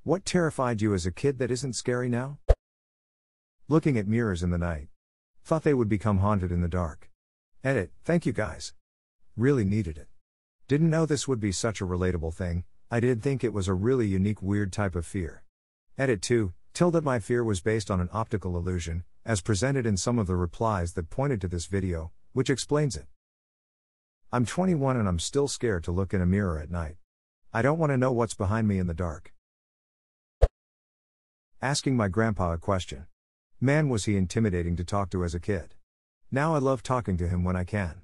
What terrified you as a kid that isn't scary now? Looking at mirrors in the night. Thought they would become haunted in the dark. Edit, thank you guys. Really needed it. Didn't know this would be such a relatable thing. I did think it was a really unique weird type of fear. Edit 2, that my fear was based on an optical illusion, as presented in some of the replies that pointed to this video, which explains it. I'm 21 and I'm still scared to look in a mirror at night. I don't want to know what's behind me in the dark. Asking my grandpa a question. Man, was he intimidating to talk to as a kid. Now I love talking to him when I can.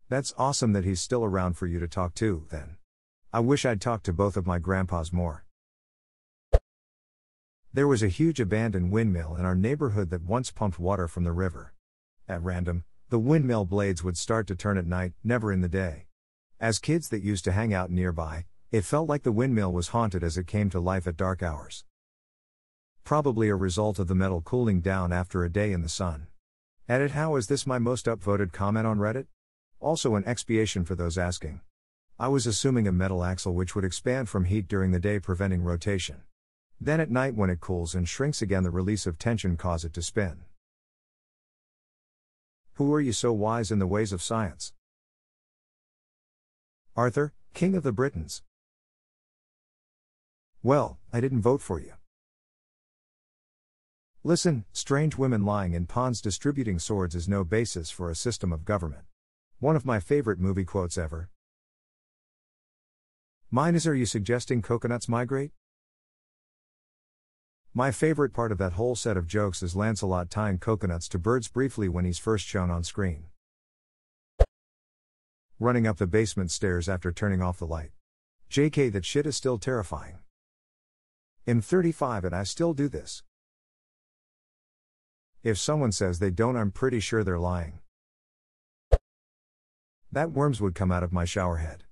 That's awesome that he's still around for you to talk to, then. I wish I'd talked to both of my grandpas more. There was a huge abandoned windmill in our neighborhood that once pumped water from the river. At random, the windmill blades would start to turn at night, never in the day. As kids that used to hang out nearby, it felt like the windmill was haunted as it came to life at dark hours. Probably a result of the metal cooling down after a day in the sun. Edit, how is this my most upvoted comment on Reddit? Also an expiation for those asking. I was assuming a metal axle which would expand from heat during the day, preventing rotation. Then at night when it cools and shrinks again, the release of tension cause it to spin. Who are you so wise in the ways of science? Arthur, King of the Britons. Well, I didn't vote for you. Listen, strange women lying in ponds distributing swords is no basis for a system of government. One of my favorite movie quotes ever. Mine is, are you suggesting coconuts migrate? My favorite part of that whole set of jokes is Lancelot tying coconuts to birds briefly when he's first shown on screen. Running up the basement stairs after turning off the light. JK, that shit is still terrifying. I'm 35 and I still do this. If someone says they don't, I'm pretty sure they're lying. That worms would come out of my shower head.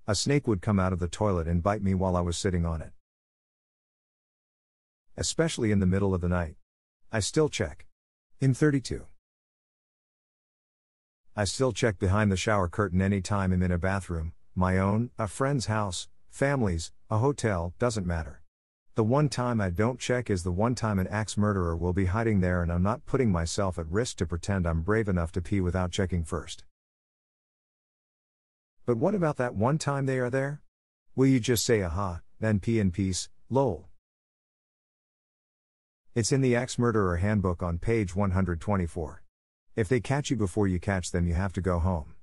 A snake would come out of the toilet and bite me while I was sitting on it. Especially in the middle of the night. I still check. I'm 32. I still check behind the shower curtain anytime I'm in a bathroom, my own, a friend's house, family's, a hotel, doesn't matter. The one time I don't check is the one time an axe murderer will be hiding there and I'm not putting myself at risk to pretend I'm brave enough to pee without checking first. But what about that one time they are there? Will you just say aha, then pee in peace, lol? It's in the Axe Murderer Handbook on page 124. If they catch you before you catch them, you have to go home.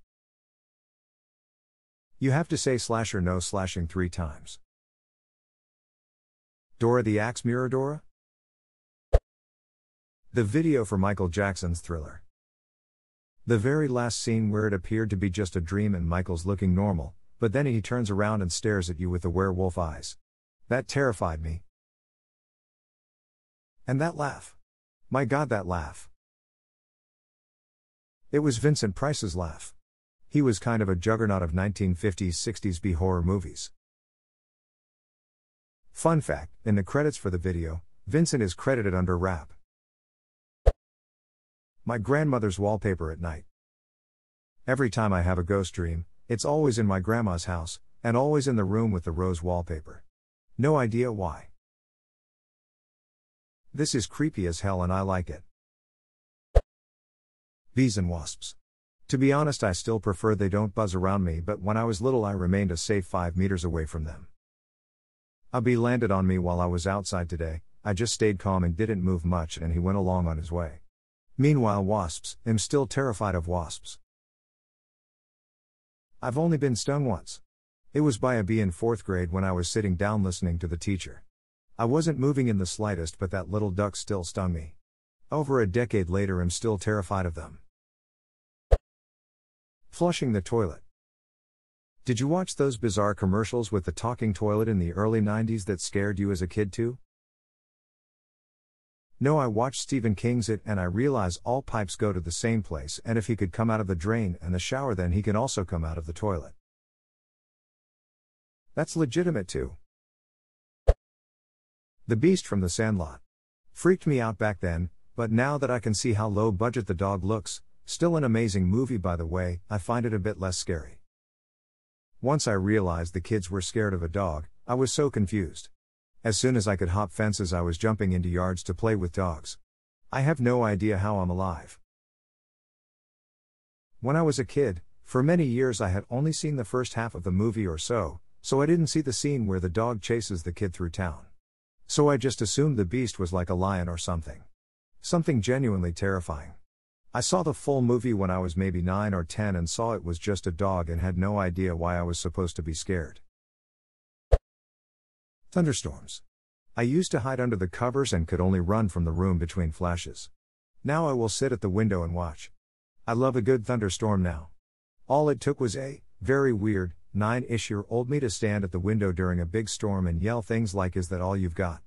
You have to say slash or no slashing 3 times. Dora the Axe Mirror Dora? The video for Michael Jackson's Thriller. The very last scene where it appeared to be just a dream and Michael's looking normal, but then he turns around and stares at you with the werewolf eyes. That terrified me. And that laugh. My God, that laugh. It was Vincent Price's laugh. He was kind of a juggernaut of 1950s-60s B horror movies. Fun fact, in the credits for the video, Vincent is credited under rap. My grandmother's wallpaper at night. Every time I have a ghost dream, it's always in my grandma's house, and always in the room with the rose wallpaper. No idea why. This is creepy as hell and I like it. Bees and wasps. To be honest, I still prefer they don't buzz around me, but when I was little I remained a safe 5 meters away from them. A bee landed on me while I was outside today. I just stayed calm and didn't move much and he went along on his way. Meanwhile, wasps, I'm still terrified of wasps. I've only been stung once. It was by a bee in 4th grade when I was sitting down listening to the teacher. I wasn't moving in the slightest, but that little duck still stung me. Over a decade later, I'm still terrified of them. Flushing the toilet. Did you watch those bizarre commercials with the talking toilet in the early 90s that scared you as a kid too? No, I watched Stephen King's It and I realize all pipes go to the same place, and if he could come out of the drain and the shower, then he can also come out of the toilet. That's legitimate too. The Beast from the Sandlot. Freaked me out back then, but now that I can see how low budget the dog looks, still an amazing movie by the way, I find it a bit less scary. Once I realized the kids were scared of a dog, I was so confused. As soon as I could hop fences, I was jumping into yards to play with dogs. I have no idea how I'm alive. When I was a kid, for many years I had only seen the first half of the movie or so I didn't see the scene where the dog chases the kid through town. So I just assumed the beast was like a lion or something. Something genuinely terrifying. I saw the full movie when I was maybe 9 or 10 and saw it was just a dog and had no idea why I was supposed to be scared. Thunderstorms. I used to hide under the covers and could only run from the room between flashes. Now I will sit at the window and watch. I love a good thunderstorm now. All it took was a very weird 9-ish-year-old me to stand at the window during a big storm and yell things like, "Is that all you've got?"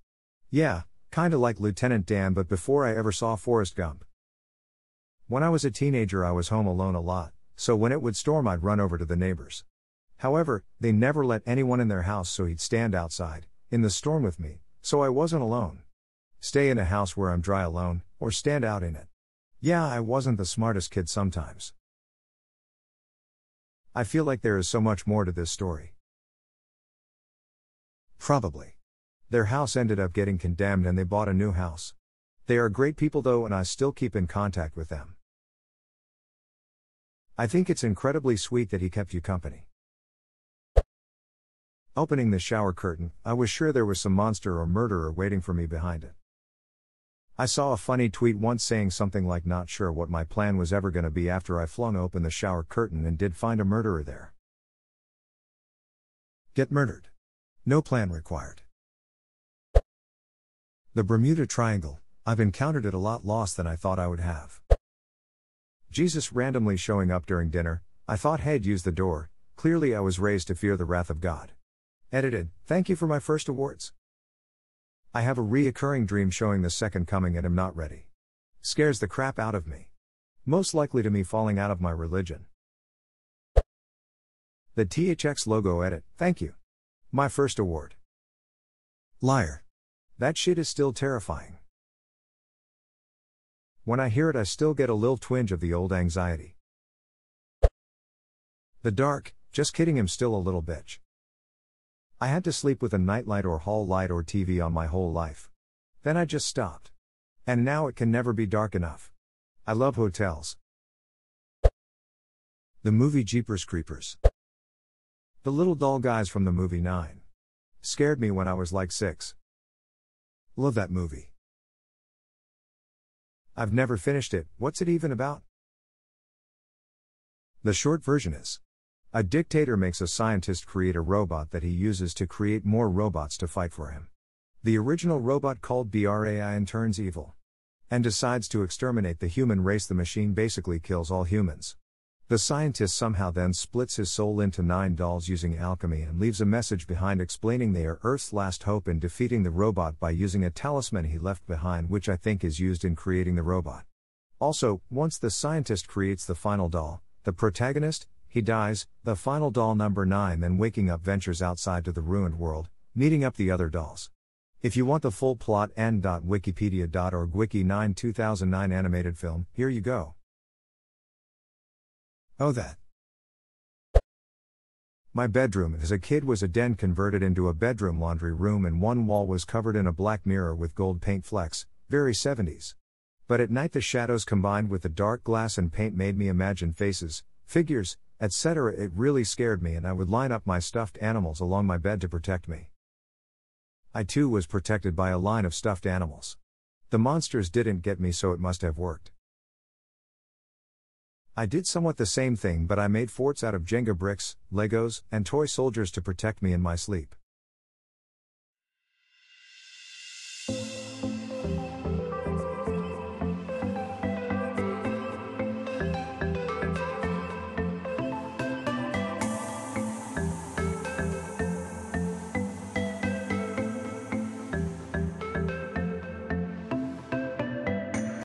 Yeah, kinda like Lieutenant Dan, but before I ever saw Forrest Gump. When I was a teenager I was home alone a lot, so when it would storm I'd run over to the neighbors. However, they never let anyone in their house, so he'd stand outside in the storm with me, so I wasn't alone. Stay in a house where I'm dry alone, or stand out in it. Yeah, I wasn't the smartest kid sometimes. I feel like there is so much more to this story. Probably. Their house ended up getting condemned and they bought a new house. They are great people though, and I still keep in contact with them. I think it's incredibly sweet that he kept you company. Opening the shower curtain, I was sure there was some monster or murderer waiting for me behind it. I saw a funny tweet once saying something like, "Not sure what my plan was ever going to be after I flung open the shower curtain and did find a murderer there." Get murdered. No plan required. The Bermuda Triangle. I've encountered it a lot lost than I thought I would have. Jesus randomly showing up during dinner. I thought he'd use the door. Clearly I was raised to fear the wrath of God. Edited. Thank you for my first awards. I have a reoccurring dream showing the second coming and am not ready. Scares the crap out of me. Most likely to me falling out of my religion. The THX logo edit. Thank you. My first award. Liar. That shit is still terrifying. When I hear it I still get a little twinge of the old anxiety. The dark. Just kidding, I'm still a little bitch. I had to sleep with a nightlight or hall light or TV on my whole life. Then I just stopped. And now it can never be dark enough. I love hotels. The movie Jeepers Creepers. The little doll guys from the movie 9. Scared me when I was like 6. Love that movie. I've never finished it. What's it even about? The short version is: a dictator makes a scientist create a robot that he uses to create more robots to fight for him. The original robot, called BRAIN, turns evil and decides to exterminate the human race. The machine basically kills all humans. The scientist somehow then splits his soul into 9 dolls using alchemy and leaves a message behind explaining they are Earth's last hope in defeating the robot by using a talisman he left behind, which I think is used in creating the robot. Also, once the scientist creates the final doll, the protagonist, he dies. The final doll, number 9, then waking up ventures outside to the ruined world, meeting up the other dolls. If you want the full plot, n.wikipedia.org Wiki 9 2009 animated film, here you go. Oh, that. My bedroom as a kid was a den converted into a bedroom laundry room, and one wall was covered in a black mirror with gold paint flecks, very 70s. But at night the shadows combined with the dark glass and paint made me imagine faces, figures, etc. It really scared me, and I would line up my stuffed animals along my bed to protect me. I too was protected by a line of stuffed animals. The monsters didn't get me, so it must have worked. I did somewhat the same thing, but I made forts out of Jenga bricks, Legos, and toy soldiers to protect me in my sleep.